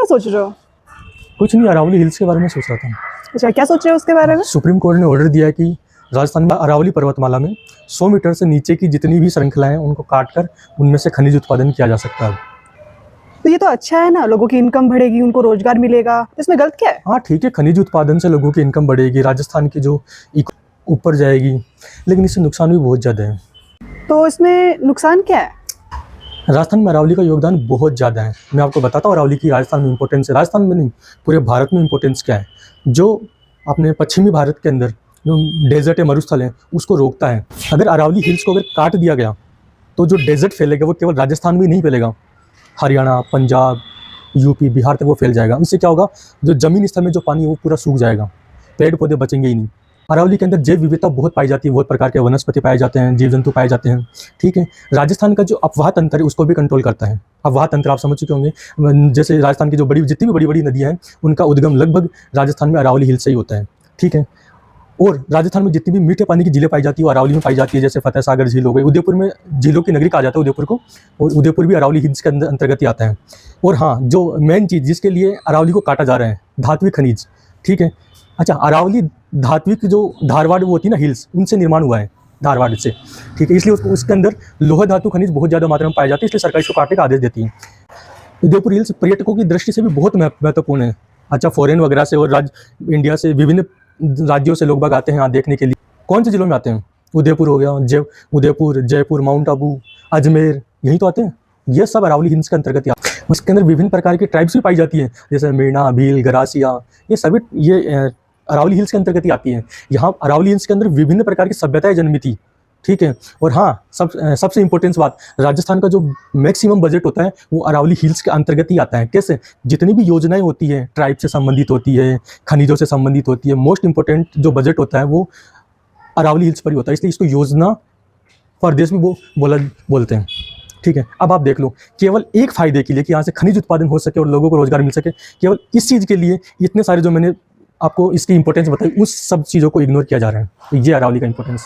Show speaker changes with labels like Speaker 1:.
Speaker 1: सोच रहे हो?
Speaker 2: कुछ नहीं, अरावली हिल्स के बारे में सोच रहा था।
Speaker 1: अच्छा, क्या सोच रहे हो उसके बारे में?
Speaker 2: सुप्रीम कोर्ट ने ऑर्डर दिया है कि राजस्थान में अरावली पर्वतमाला में 100 मीटर से नीचे की जितनी भी श्रृंखलाएं हैं उनको काटकर उनमें से खनिज उत्पादन किया जा सकता है।
Speaker 1: तो ये तो अच्छा है ना, लोगों की इनकम बढ़ेगी, उनको रोजगार मिलेगा, इसमें गलत क्या है?
Speaker 2: हाँ ठीक है, खनिज उत्पादन से लोगों की इनकम बढ़ेगी, राजस्थान की जो ऊपर जाएगी, लेकिन इससे नुकसान भी बहुत ज़्यादा है।
Speaker 1: तो इसमें नुकसान क्या है?
Speaker 2: राजस्थान में अरावली का योगदान बहुत ज़्यादा है। मैं आपको बताता हूँ अरावली की राजस्थान में इंपॉर्टेंस है, राजस्थान में नहीं पूरे भारत में इंपॉर्टेंस क्या है। जो अपने पश्चिमी भारत के अंदर जो डेजर्ट है, मरुस्थल है, उसको रोकता है। अगर अरावली हिल्स को अगर काट दिया गया तो जो डेजर्ट फैलेगा वो केवल राजस्थान में नहीं फैलेगा, हरियाणा, पंजाब, यूपी, बिहार तक वो फैल जाएगा। इससे क्या होगा, जो जमीन स्तर में जो पानी है वो पूरा सूख जाएगा, पेड़ पौधे बचेंगे ही नहीं। अरावली के अंदर जैव विविधता बहुत पाई जाती है, बहुत प्रकार के वनस्पति पाए जाते हैं, जीव जंतु पाए जाते हैं। ठीक है, राजस्थान का जो अफवाह तंत्र है उसको भी कंट्रोल करता है। अफवाह तंत्र आप समझ चुके होंगे, जैसे राजस्थान की जो जितनी भी बड़ी बड़ी नदियाँ हैं उनका उद्गम लगभग राजस्थान में अरावली हिल से ही होता है। ठीक है, और राजस्थान में जितनी भी मीठे पानी की झीलें पाई जाती है वो अरावली में पाई जाती है, जैसे फतेह सागर झील हो गई। उदयपुर में झीलों की नगरी कहा जाता है उदयपुर को, और उदयपुर भी अरावली हिल्स के अंतर्गत ही आता है। और हाँ, जो मेन चीज़ जिसके लिए अरावली को काटा जा रहा है, धात्विक खनिज। ठीक है, अच्छा, अरावली धात्विक जो धारवाड़ वो होती है ना हिल्स, उनसे निर्माण हुआ है, धारवाड़ से। ठीक है, इसलिए उसके अंदर लोहा धातु खनिज बहुत ज़्यादा मात्रा में पाए जाते हैं, इसलिए सरकार इसको काटने का आदेश देती है। उदयपुर हिल्स पर्यटकों की दृष्टि से भी बहुत महत्वपूर्ण है। अच्छा, फॉरेन वगैरह से और इंडिया से विभिन्न राज्यों से लोग बाग आते हैं यहाँ देखने के लिए। कौन से जिलों में आते हैं? उदयपुर हो गया, उदयपुर, जयपुर, माउंट आबू, अजमेर, यहीं तो आते हैं। ये सब अरावली हिल्स के अंतर्गत ही आते हैं। उसके अंदर विभिन्न प्रकार की ट्राइब्स भी पाई जाती हैं, जैसे मीणा, भील, गरासिया, ये सभी ये अरावली हिल्स के अंतर्गत ही आती हैं। यहाँ अरावली हिल्स के अंदर विभिन्न प्रकार की सभ्यताएं जन्मी थी। ठीक है, और हाँ, सबसे इंपॉर्टेंट बात, राजस्थान का जो मैक्सिमम बजट होता है वो अरावली हिल्स के अंतर्गत ही आता है। कैसे? जितनी भी योजनाएं होती है ट्राइब से संबंधित होती है, खनिजों से संबंधित होती है, मोस्ट इंपॉर्टेंट जो बजट होता है वो अरावली हिल्स पर ही होता है, इसलिए इसको योजना प्रदेश में वो बोलते हैं। ठीक है, अब आप देख लो, केवल एक फ़ायदे के लिए कि यहाँ से खनिज उत्पादन हो सके और लोगों को रोजगार मिल सके, केवल इस चीज़ के लिए इतने सारे जो मैंने आपको इसकी इंपॉर्टेंस बताई, उस सब चीज़ों को इग्नोर किया जा रहा है। तो ये अरावली का इंपॉर्टेंस।